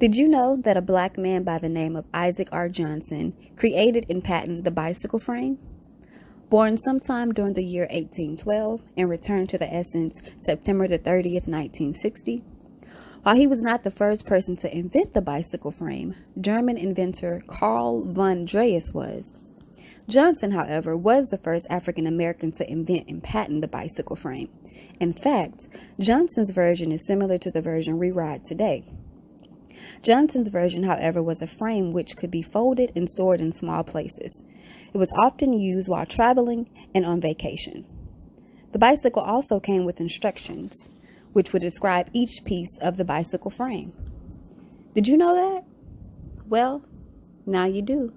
Did you know that a black man by the name of Isaac R. Johnson created and patented the bicycle frame? Born sometime during the year 1812 and returned to the Essence September the 30th, 1960. While he was not the first person to invent the bicycle frame, German inventor Carl von Drais was. Johnson, however, was the first African American to invent and patent the bicycle frame. In fact, Johnson's version is similar to the version we ride today. Johnson's version, however, was a frame which could be folded and stored in small places. It was often used while traveling and on vacation. The bicycle also came with instructions, which would describe each piece of the bicycle frame. Did you know that? Well, now you do.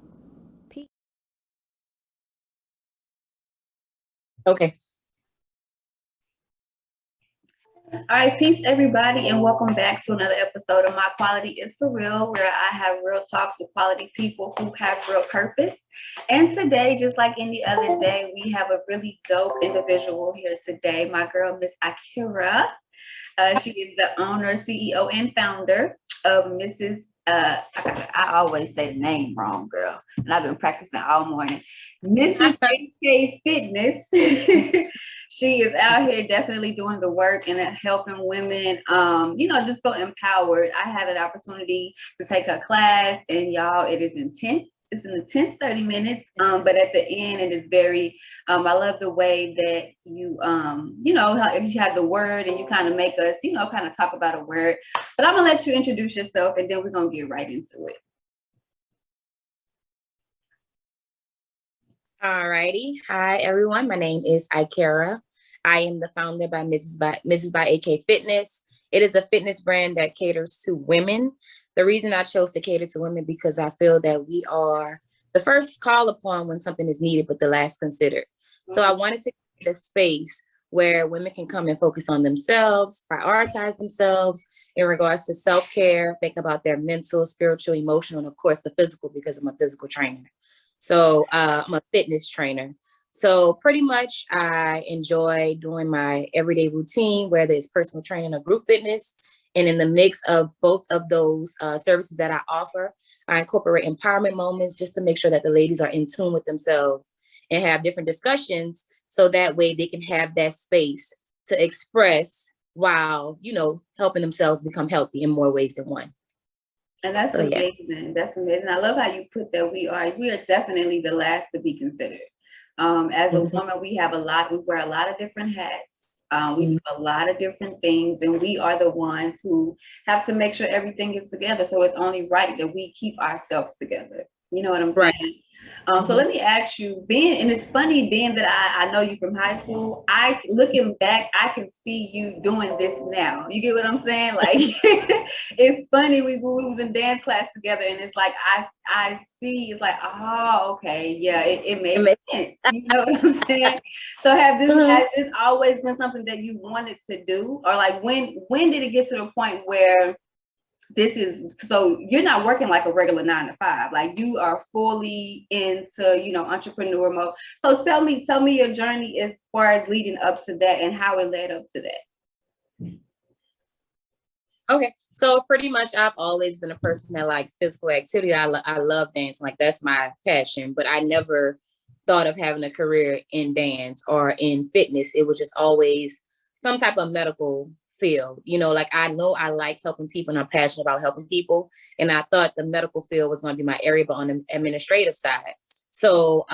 Peace. Okay. All right, peace everybody, and welcome back to another episode of My Quality is for Real, where I have real talks with quality people who have real purpose. And today, just like any other day, we have a really dope individual here today, my girl, Miss Akaira. She is the owner, CEO, and founder of Mrs. I always say the name wrong, girl, and I've been practicing all morning. Mrs. AK Fitness. She is out here definitely doing the work and helping women, just feel empowered. I had an opportunity to take her class, and y'all, it is intense. It's an intense 30 minutes, but at the end, it is very, I love the way that you, if you have the word and you kind of make us, kind of talk about a word. But I'm going to let you introduce yourself, and then we're going to get right into it. All righty. Hi, everyone. My name is Akaira. I am the founder by Mrs. by AK Fitness. It is a fitness brand that caters to women. The reason I chose to cater to women because I feel that we are the first call upon when something is needed, but the last considered. So I wanted to create a space where women can come and focus on themselves, prioritize themselves in regards to self-care, think about their mental, spiritual, emotional, and of course the physical, because I'm a physical trainer. So I'm a fitness trainer. So pretty much I enjoy doing my everyday routine, whether it's personal training or group fitness. And in the mix of both of those services that I offer, I incorporate empowerment moments just to make sure that the ladies are in tune with themselves and have different discussions. So that way they can have that space to express while, helping themselves become healthy in more ways than one. And that's amazing. Yeah. That's amazing. I love how you put that we are definitely the last to be considered. As a woman, we wear a lot of different hats. We do a lot of different things, and we are the ones who have to make sure everything is together. So it's only right that we keep ourselves together. You know what I'm saying? So let me ask you, and it's funny, being that I know you from high school, looking back, I can see you doing this now. You get what I'm saying? Like, it's funny, we was in dance class together, and it's like, I see, it's like, oh, okay, yeah, it makes sense. You know what I'm saying? So has this always been something that you wanted to do? Or like, when did it get to the point where so you're not working like a regular 9 to 5, like you are fully into, entrepreneur mode. So tell me your journey as far as leading up to that and how it led up to that. Okay, so pretty much I've always been a person that like physical activity. I love dance, like that's my passion, but I never thought of having a career in dance or in fitness. It was just always some type of medical field, like I know I like helping people and I'm passionate about helping people. And I thought the medical field was going to be my area, but on the administrative side. So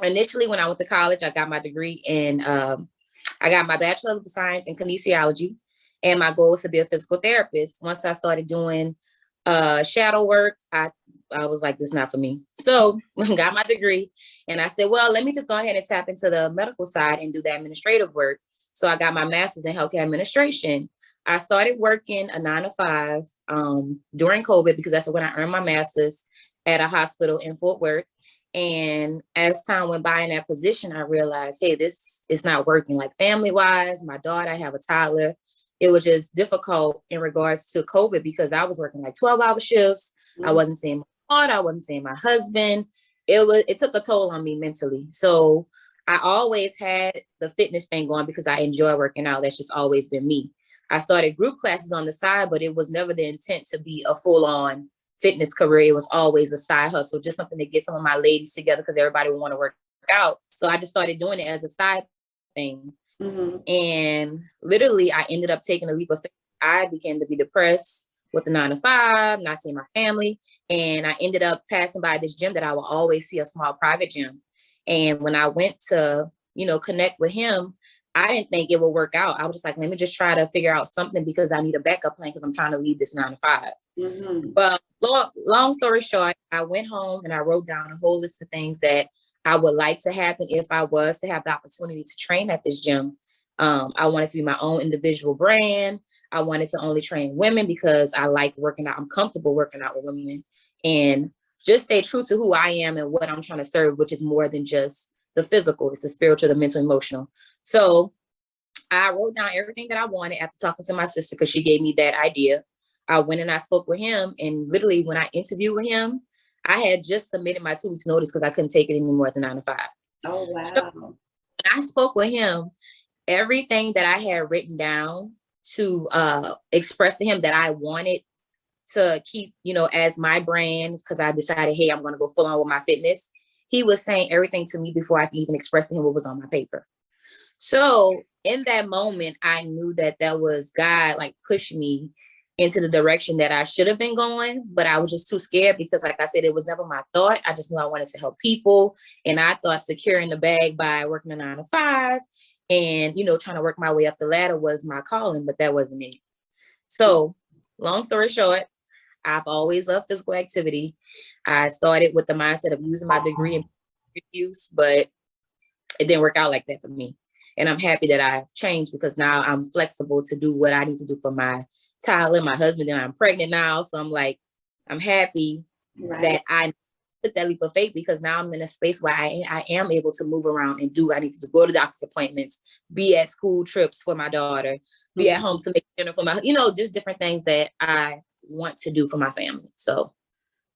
initially when I went to college, I got my degree in, I got my Bachelor of Science in kinesiology. And my goal was to be a physical therapist. Once I started doing shadow work, I was like, this is not for me. So I got my degree and I said, well, let me just go ahead and tap into the medical side and do the administrative work. So I got my master's in healthcare administration. I started working a 9 to 5 during COVID because that's when I earned my master's at a hospital in Fort Worth. And as time went by in that position, I realized, hey, this is not working. Like family wise, my daughter, I have a toddler. It was just difficult in regards to COVID because I was working like 12-hour shifts. I wasn't seeing my daughter. I wasn't seeing my husband. It took a toll on me mentally. So I always had the fitness thing going because I enjoy working out. That's just always been me. I started group classes on the side, but it was never the intent to be a full-on fitness career. It was always a side hustle, just something to get some of my ladies together because everybody would want to work out. So I just started doing it as a side thing. And literally I ended up taking a leap of faith. I began to be depressed with the 9-to-5, not seeing my family. And I ended up passing by this gym that I will always see, a small private gym. And when I went to, connect with him, I didn't think it would work out. I was just like, let me just try to figure out something because I need a backup plan because I'm trying to leave this 9-to-5. But long story short, I went home and I wrote down a whole list of things that I would like to happen if I was to have the opportunity to train at this gym. I wanted to be my own individual brand. I wanted to only train women because I like working out. I'm comfortable working out with women, and just stay true to who I am and what I'm trying to serve, which is more than just the physical. It's the spiritual, the mental, emotional. So I wrote down everything that I wanted after talking to my sister because she gave me that idea. I went and I spoke with him, and literally when I interviewed with him, I had just submitted my 2 weeks notice because I couldn't take it anymore at the 9-to-5. Oh, wow. So when I spoke with him, everything that I had written down to express to him that I wanted to keep, as my brand, because I decided, hey, I'm going to go full on with my fitness. He was saying everything to me before I could even express to him what was on my paper. So in that moment, I knew that was God like pushing me into the direction that I should have been going, but I was just too scared because, like I said, it was never my thought. I just knew I wanted to help people. And I thought securing the bag by working a 9-to-5 and, trying to work my way up the ladder was my calling, but that wasn't it. So long story short, I've always loved physical activity. I started with the mindset of using my degree in use, but it didn't work out like that for me. And I'm happy that I've changed because now I'm flexible to do what I need to do for my Tyler, my husband, and I'm pregnant now. So I'm happy that I took that leap of faith because now I'm in a space where I am able to move around and do what I need to do, go to doctor's appointments, be at school trips for my daughter, be at home to make dinner for my, just different things that I want to do for my family. So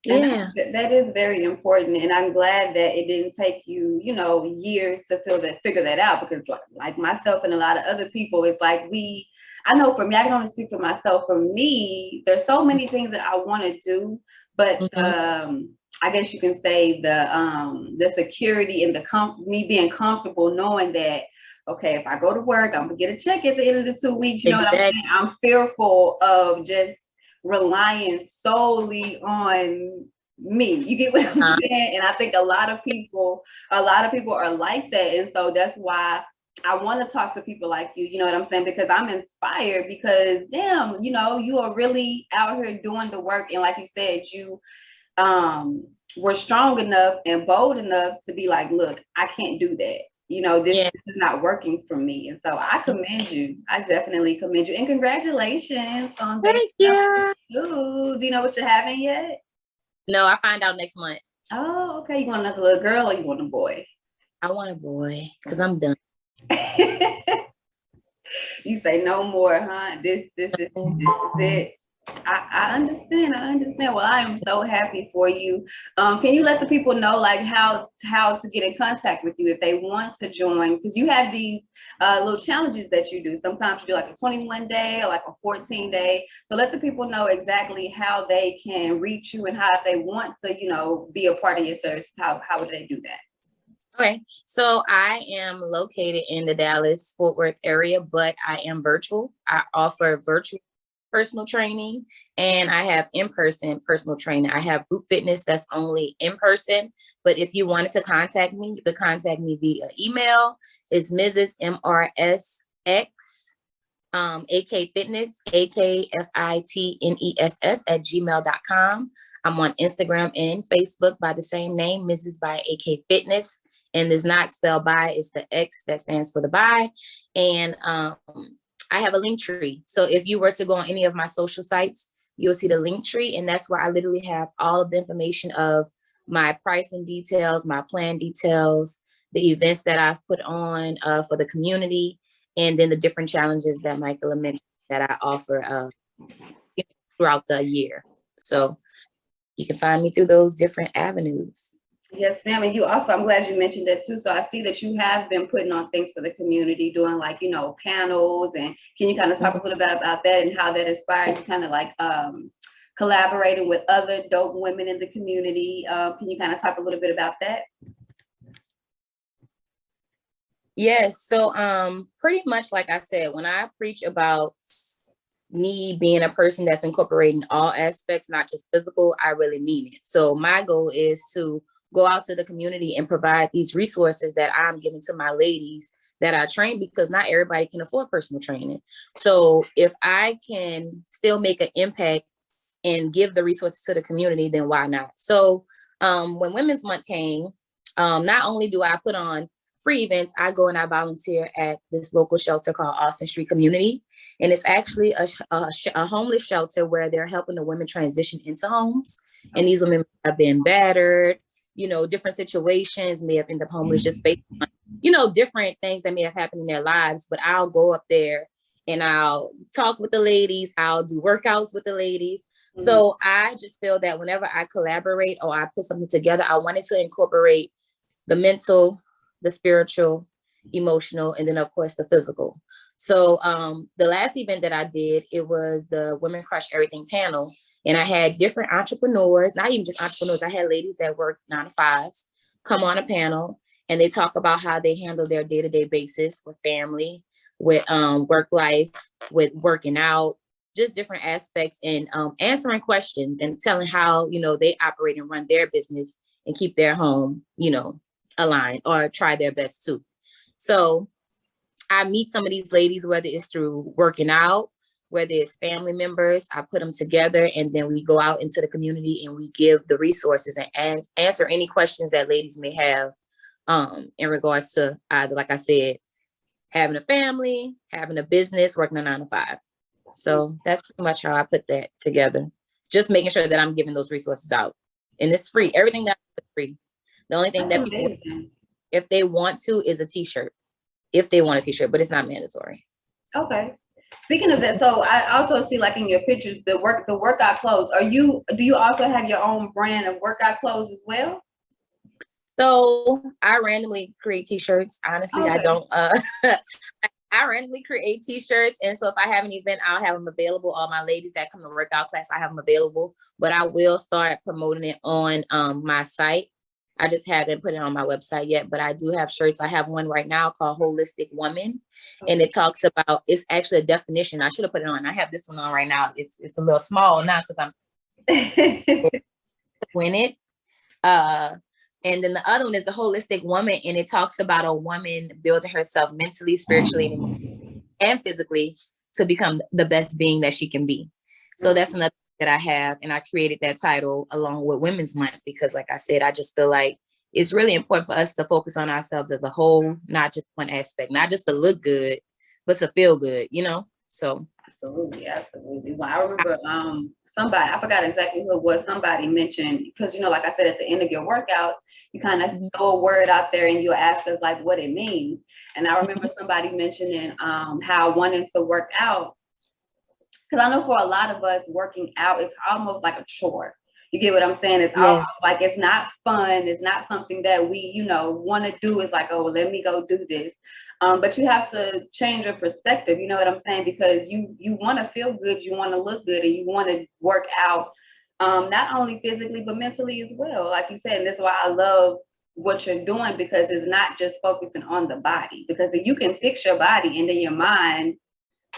yeah, that is very important, and I'm glad that it didn't take you, years to figure that out. Because like myself and a lot of other people, it's like I know for me, I can only speak for myself. For me, there's so many things that I want to do, but I guess you can say the security and me being comfortable knowing that, okay, if I go to work, I'm gonna get a check at the end of the 2 weeks. You know what I'm saying? I'm fearful of just relying solely on me. You get what I'm saying? And I think a lot of people are like that. And so that's why I want to talk to people like you know what I'm saying? Because I'm inspired because damn, you are really out here doing the work. And like you said, you were strong enough and bold enough to be like, look, I can't do that. This is not working for me. And so I commend you. I definitely commend you. And congratulations on thank you. Do you know what you're having yet? No, I find out next month. Oh, okay. You want another little girl or you want a boy? I want a boy because I'm done. You say no more, huh? This is it. I understand. Well, I am so happy for you. Can you let the people know like how to get in contact with you if they want to join? Because you have these little challenges that you do. Sometimes you do like a 21-day or like a 14-day. So let the people know exactly how they can reach you and how if they want to, be a part of your service, how would they do that? Okay, so I am located in the Dallas-Fort Worth area, but I am virtual. I offer virtual personal training and I have in-person personal training. I have group fitness that's only in person, but if you wanted to contact me, you could contact me via email. It's Mrs. MRSX AK Fitness, AKFITNESS @gmail.com. I'm on Instagram and Facebook by the same name, Mrs. by AK Fitness. And it's not spelled by, it's the X that stands for the by. And I have a link tree. So if you were to go on any of my social sites, you'll see the link tree. And that's where I literally have all of the information of my pricing details, my plan details, the events that I've put on for the community, and then the different challenges that Michaela mentioned that I offer throughout the year. So you can find me through those different avenues. Yes, ma'am. And you also, I'm glad you mentioned that too. So I see that you have been putting on things for the community, doing like, you know, panels. And can you kind of talk a little bit about that and how that inspired you, kind of like collaborating with other dope women in the community? Can you kind of talk a little bit about that? Yes. So pretty much like I said, when I preach about me being a person that's incorporating all aspects, not just physical, I really mean it. So my goal is to go out to the community and provide these resources that I'm giving to my ladies that I train, because not everybody can afford personal training. So if I can still make an impact and give the resources to the community, then why not? So when Women's Month came, not only do I put on free events, I go and I volunteer at this local shelter called Austin Street Community. And it's actually a homeless shelter where they're helping the women transition into homes. And these women have been battered, you know, different situations, may have ended up homeless just based on, you know, different things that may have happened in their lives. But I'll go up there and I'll talk with the ladies. I'll do workouts with the ladies. So I just feel that whenever I collaborate or I put something together, I wanted to incorporate the mental, the spiritual, emotional, and then of course the physical. So the last event that I did, it was the Women Crush Everything panel. And I had different entrepreneurs, not even just entrepreneurs, I had ladies that work 9 to 5s come on a panel and they talk about how they handle their day-to-day basis with family, with work life, with working out, just different aspects, and answering questions and telling how, you know, they operate and run their business and keep their home, you know, aligned, or try their best too. So I meet some of these ladies, whether it's through working out, whether it's family members, I put them together and then we go out into the community and we give the resources and answer any questions that ladies may have in regards to either, like I said, having a family, having a business, working a 9 to 5. So that's pretty much how I put that together. Just making sure that I'm giving those resources out. And it's free. Everything that's free. The only thing that people, if they want to, is a t-shirt. If they want a t-shirt, but it's not mandatory. Okay. Speaking of that, so I also see like in your pictures, the workout clothes. Do you also have your own brand of workout clothes as well? So I randomly create t-shirts. Honestly, okay. I don't I randomly create t-shirts. And so if I have an event, I'll have them available. All my ladies that come to workout class, I have them available, but I will start promoting it on my site. I just haven't put it on my website yet, but I do have shirts. I have one right now called Holistic Woman. And it talks about, it's actually a definition. I should have put it on. I have this one on right now. It's a little small now because I'm win it. And then the other one is the Holistic Woman, and it talks about a woman building herself mentally, spiritually, and physically to become the best being that she can be. So that's another thing that I have, and I created that title along with Women's Month because, like I said, I just feel like it's really important for us to focus on ourselves as a whole, not just one aspect, not just to look good, but to feel good, you know? So absolutely. Well, I remember somebody, I forgot exactly who it was, somebody mentioned, because, you know, like I said, at the end of your workout, you kind of throw a word out there and you ask us like what it means. And I remember somebody mentioning how wanting to work out, because I know for a lot of us, working out is almost like a chore. You get what I'm saying? It's almost like it's not fun. It's not something that we, you know, want to do. It's like, oh, well, let me go do this. But you have to change your perspective. You know what I'm saying? Because you want to feel good, you want to look good, and you want to work out, not only physically, but mentally as well. Like you said, and that's why I love what you're doing, because it's not just focusing on the body. Because if you can fix your body and then your mind,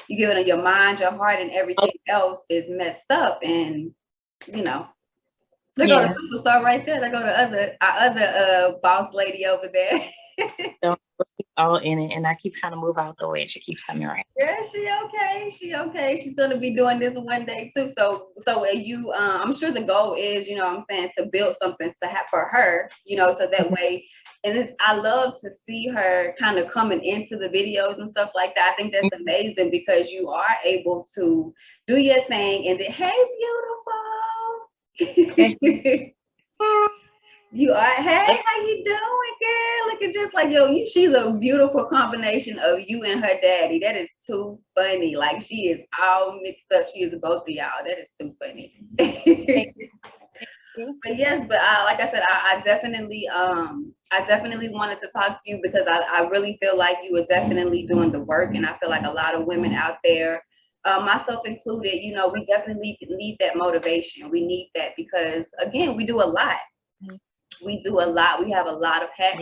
you give it your mind, your heart, and everything else is messed up. And, you know, they go to Superstar right there. They go to our other boss lady over there. All in it, and I keep trying to move out the way, and she keeps coming right. Yeah, she okay. She's gonna be doing this one day too. So you, I'm sure the goal is, you know what I'm saying, to build something to have for her, you know, so that way. And I love to see her kind of coming into the videos and stuff like that. I think that's amazing because you are able to do your thing and then, hey, beautiful. You are, hey, how you doing, girl? Looking just like she's a beautiful combination of you and her daddy. That is too funny. Like she is all mixed up. She is both of y'all. That is too funny. But yes, but like I said, I definitely wanted to talk to you because I really feel like you are definitely doing the work, and I feel like a lot of women out there, myself included, you know, we definitely need that motivation. We need that because again, we do a lot. We do a lot. We have a lot of hats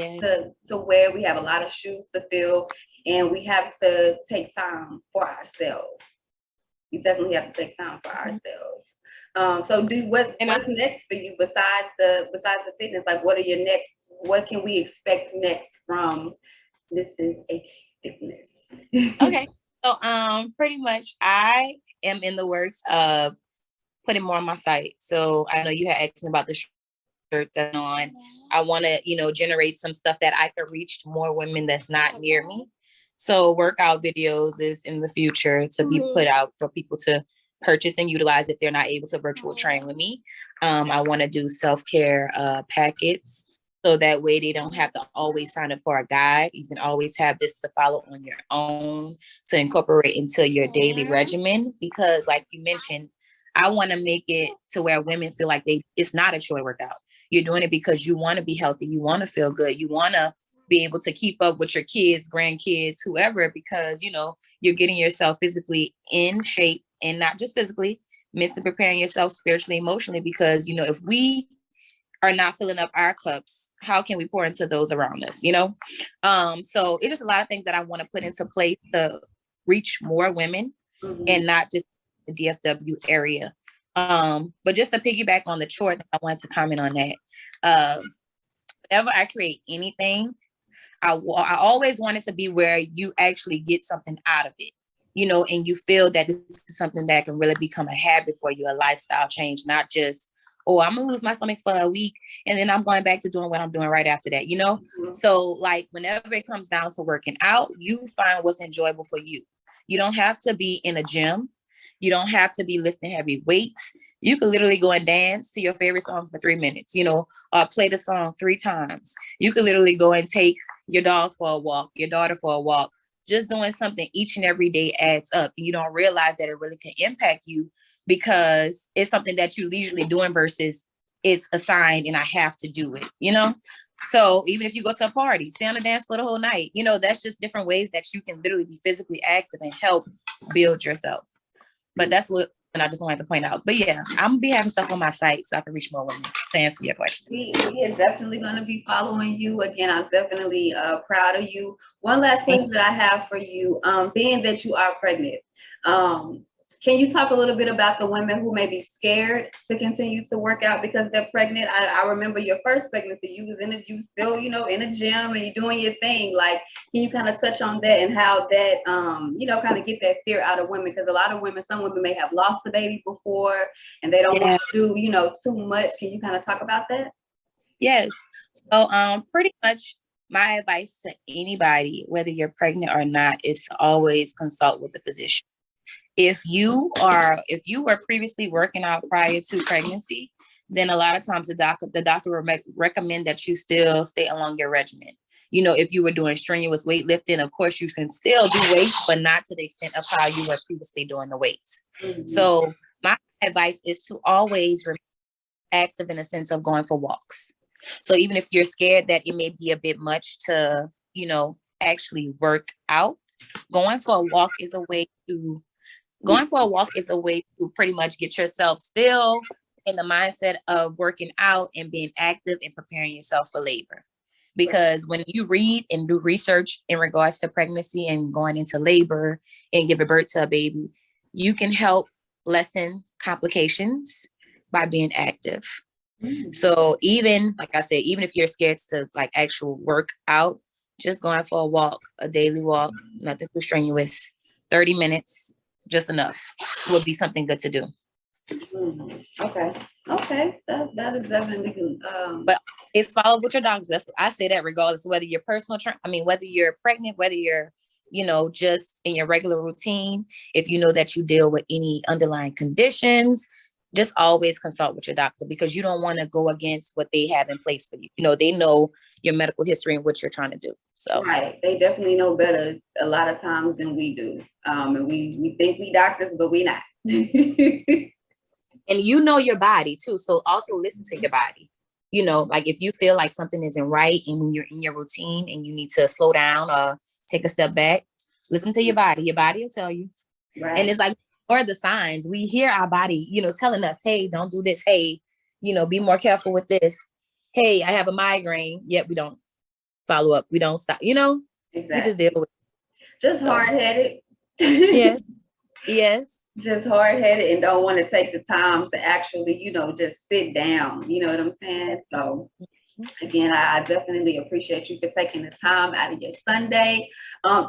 to wear. We have a lot of shoes to fill, and we have to take time for ourselves. We definitely have to take time for ourselves. So what's next for you besides the fitness? Like what can we expect next from Mrs. AK Fitness? Okay. So pretty much I am in the works of putting more on my site. So I know you had asked me about the shirts and on. I want to, you know, generate some stuff that I can reach more women that's not near me. So workout videos is in the future to be put out for people to purchase and utilize if they're not able to virtual train with me. I want to do self-care packets. So that way they don't have to always sign up for a guide. You can always have this to follow on your own to incorporate into your daily regimen. Because like you mentioned, I want to make it to where women feel like it's not a chore workout. You're doing it because you want to be healthy. You want to feel good. You want to be able to keep up with your kids, grandkids, whoever, because, you know, you're getting yourself physically in shape and not just physically, mentally preparing yourself spiritually, emotionally, because, you know, if we are not filling up our cups, how can we pour into those around us, you know? So it's just a lot of things that I want to put into place to reach more women and not just the DFW area. But just to piggyback on the chore, I wanted to comment on that. Whenever I create anything, I always want it to be where you actually get something out of it, you know, and you feel that this is something that can really become a habit for you, a lifestyle change, not just, oh, I'm gonna lose my stomach for a week and then I'm going back to doing what I'm doing right after that, you know? So like whenever it comes down to working out, you find what's enjoyable for you. You don't have to be in a gym. You don't have to be lifting heavy weights. You could literally go and dance to your favorite song for 3 minutes, you know, or play the song 3 times. You could literally go and take your dog for a walk, your daughter for a walk. Just doing something each and every day adds up. And you don't realize that it really can impact you because it's something that you're leisurely doing versus it's assigned and I have to do it, you know? So even if you go to a party, stay on the dance floor the whole night, you know, that's just different ways that you can literally be physically active and help build yourself. But that's what I just wanted to point out. But yeah, I'm gonna be having stuff on my site so I can reach more women, to answer your question. We are definitely going to be following you. Again, I'm definitely proud of you. One last question that I have for you, being that you are pregnant, can you talk a little bit about the women who may be scared to continue to work out because they're pregnant? I remember your first pregnancy, you still, you know, in a gym and you're doing your thing. Like, can you kind of touch on that and how that, you know, kind of get that fear out of women? Because a lot of women, some women may have lost the baby before and they don't want to do, you know, too much. Can you kind of talk about that? Yes. So pretty much my advice to anybody, whether you're pregnant or not, is to always consult with the physician. If you were previously working out prior to pregnancy, then a lot of times the doctor will recommend that you still stay along your regimen. You know, if you were doing strenuous weightlifting, of course you can still do weights, but not to the extent of how you were previously doing the weights. So my advice is to always remain active in a sense of going for walks. So even if you're scared that it may be a bit much to, you know, actually work out, going for a walk is a way to pretty much get yourself still in the mindset of working out and being active and preparing yourself for labor. Because when you read and do research in regards to pregnancy and going into labor and giving birth to a baby, you can help lessen complications by being active. So even, like I said, even if you're scared to like actual work out, just going for a walk, a daily walk, nothing too strenuous, 30 minutes, just enough would be something good to do. Okay. That is definitely good. But it's followed with your doctor. That's I say that regardless of whether you're whether you're pregnant, whether you're, you know, just in your regular routine, if you know that you deal with any underlying conditions, just always consult with your doctor because you don't want to go against what they have in place for you. You know, they know your medical history and what you're trying to do. So right, they definitely know better a lot of times than we do. And we think we doctors, but we not. And you know your body too. So also listen to your body. You know, like if you feel like something isn't right and you're in your routine and you need to slow down or take a step back, listen to your body. Your body will tell you. Right. And it's like, what are the signs? We hear our body, you know, telling us, hey, don't do this. Hey, you know, be more careful with this. Hey, I have a migraine. Yet we don't follow up. We don't stop, you know, exactly. We just deal with it. Just hard-headed. Yes. Yes. Just hard-headed and don't want to take the time to actually, you know, just sit down. You know what I'm saying? So again, I definitely appreciate you for taking the time out of your Sunday.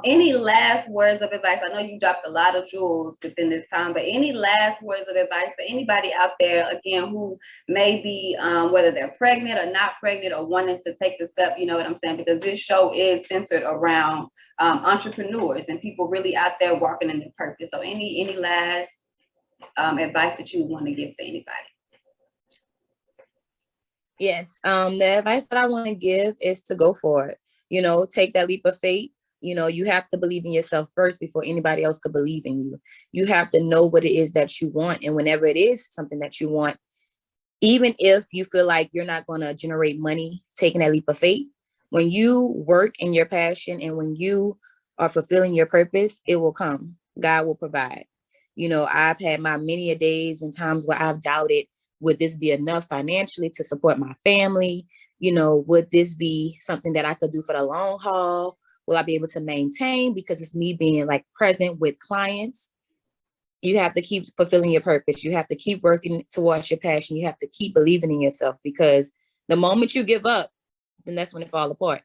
Any last words of advice? I know you dropped a lot of jewels within this time, but any last words of advice for anybody out there, again, who may be, whether they're pregnant or not pregnant or wanting to take the step, you know what I'm saying? Because this show is centered around entrepreneurs and people really out there walking in their purpose. So any last advice that you want to give to anybody? Yes. The advice that I want to give is to go for it. You know, take that leap of faith. You know, you have to believe in yourself first before anybody else could believe in you. You have to know what it is that you want. And whenever it is something that you want, even if you feel like you're not going to generate money, taking that leap of faith, when you work in your passion and when you are fulfilling your purpose, it will come. God will provide. You know, I've had my many a days and times where I've doubted, would this be enough financially to support my family? You know, would this be something that I could do for the long haul? Will I be able to maintain? Because it's me being like present with clients. You have to keep fulfilling your purpose. You have to keep working towards your passion. You have to keep believing in yourself, because the moment you give up, then that's when it falls apart.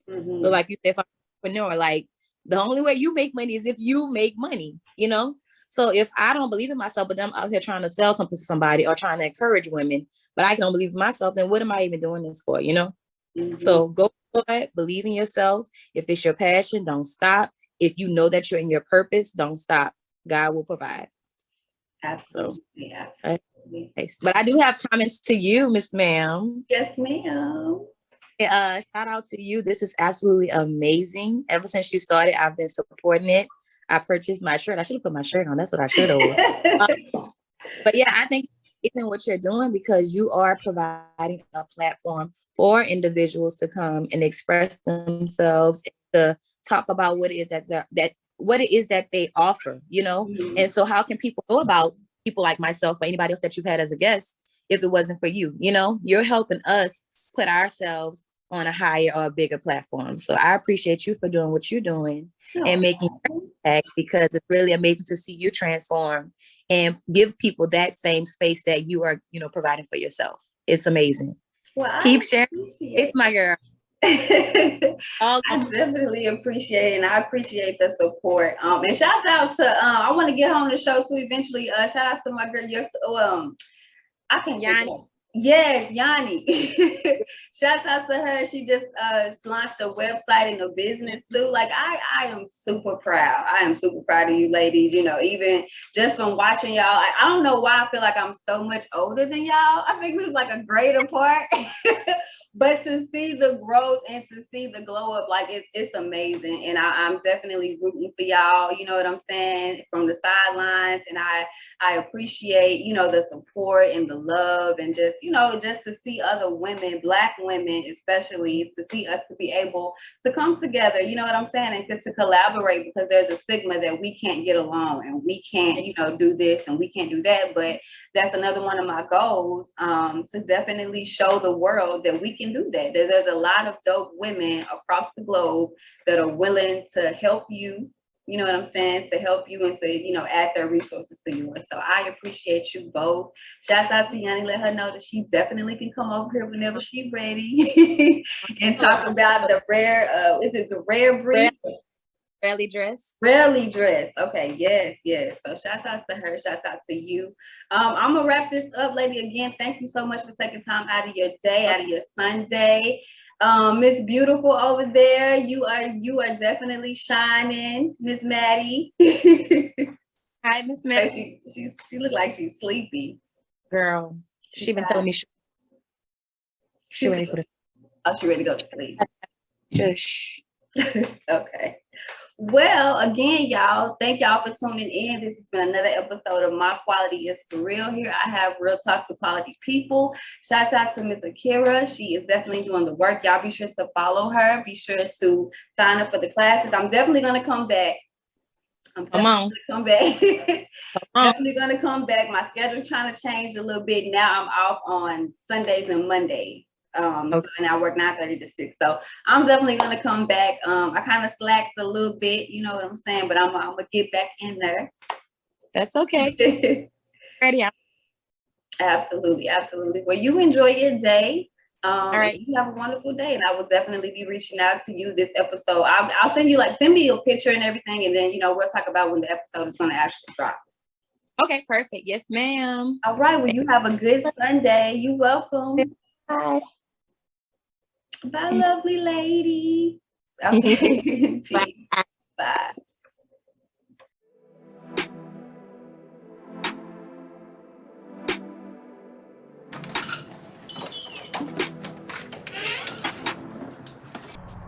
Mm-hmm. So like you said, if I'm an entrepreneur, like the only way you make money is if you make money, you know? So if I don't believe in myself, but I'm out here trying to sell something to somebody or trying to encourage women, but I don't believe in myself, then what am I even doing this for, you know? Mm-hmm. So go for it, believe in yourself. If it's your passion, don't stop. If you know that you're in your purpose, don't stop. God will provide. Absolutely. So, absolutely. But I do have comments to you, Miss Ma'am. Yes, ma'am. Shout out to you. This is absolutely amazing. Ever since you started, I've been supporting it. I purchased my shirt. I should have put my shirt on. That's what I should have. But yeah, I think it's in what you're doing, because you are providing a platform for individuals to come and express themselves, to talk about what it is that they offer, you know? Mm-hmm. And so how can people know about people like myself or anybody else that you've had as a guest if it wasn't for you? You know, you're helping us put ourselves on a higher or a bigger platform. So I appreciate you for doing what you're doing and making impact, because it's really amazing to see you transform and give people that same space that you are, you know, providing for yourself. It's amazing. Well, keep sharing. It's my girl. I definitely appreciate it, and I appreciate the support. And shouts out to I want to get on the show too eventually. Shout out to my girl, I can't Yanni. Yes, Yanni. Shout out to her. She just launched a website and a business too. Like I am super proud. I am super proud of you ladies. You know, even just from watching y'all, I don't know why I feel like I'm so much older than y'all. I think we was like a grade apart. But to see the growth and to see the glow up, like it's amazing. And I'm definitely rooting for y'all, you know what I'm saying, from the sidelines. And I appreciate, you know, the support and the love, and just, you know, just to see other women, Black women especially, to see us to be able to come together, you know what I'm saying, and to collaborate, because there's a stigma that we can't get along and we can't, you know, do this and we can't do that. But that's another one of my goals, to definitely show the world that we can do that. There's a lot of dope women across the globe that are willing to help you, you know what I'm saying, to help you and to, you know, add their resources to yours. So I appreciate you both. Shouts out to Yanni. Let her know that she definitely can come over here whenever she's ready and talk about the rare, is it the rare breed? Rarely dressed. Rarely dressed. Okay, yes. So shouts out to her. Shouts out to you. I'm gonna wrap this up, lady. Again, thank you so much for taking time out of your day, out of your Sunday. Miss Beautiful over there, you are definitely shining, Miss Maddie. Hi, Miss Maddie. She looked like she's sleepy. Girl, she been telling me she ready to go to sleep. Oh, she ready to go to sleep. Shush. Okay. Well, again, y'all, thank y'all for tuning in. This has been another episode of My Quality is For Real. Here I have real talk to quality people. Shouts out to Miss Akaira. She is definitely doing the work. Y'all be sure to follow her. Be sure to sign up for the classes. I'm definitely going to come back. Definitely gonna come back. My schedule trying to change a little bit. Now I'm off on Sundays and Mondays. So and I work 9:30 to 6. So I'm definitely gonna come back. I kind of slacked a little bit, you know what I'm saying, but I'm gonna get back in there. That's okay. Ready? Absolutely. Well, you enjoy your day. All right. You have a wonderful day, and I will definitely be reaching out to you this episode. I'll send me a picture and everything, and then we'll talk about when the episode is going to actually drop. Okay, perfect. Yes, ma'am. All right. Well, you have a good Sunday. You're welcome. Bye. Bye, lovely lady. Okay. Peace. Bye.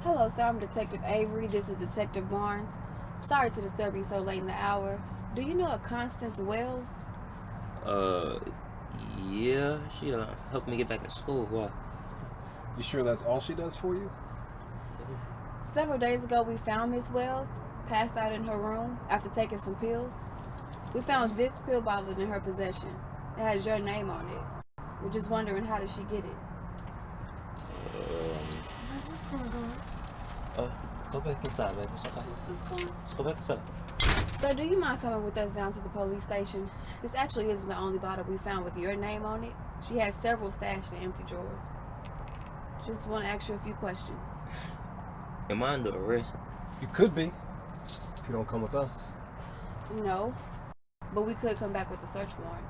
Hello, sir. I'm Detective Avery. This is Detective Barnes. Sorry to disturb you so late in the hour. Do you know a Constance Wells? Yeah. She helped me get back in school. Why? You sure that's all she does for you? Several days ago, we found Miss Wells passed out in her room after taking some pills. We found this pill bottle in her possession. It has your name on it. We're just wondering, how did she get it? What's going on? Go back inside, baby. It's okay. Let's go back inside. So do you mind coming with us down to the police station? This actually isn't the only bottle we found with your name on it. She has several stashed in empty drawers. Just want to ask you a few questions. Am I under arrest? You could be, if you don't come with us. No, but we could come back with a search warrant.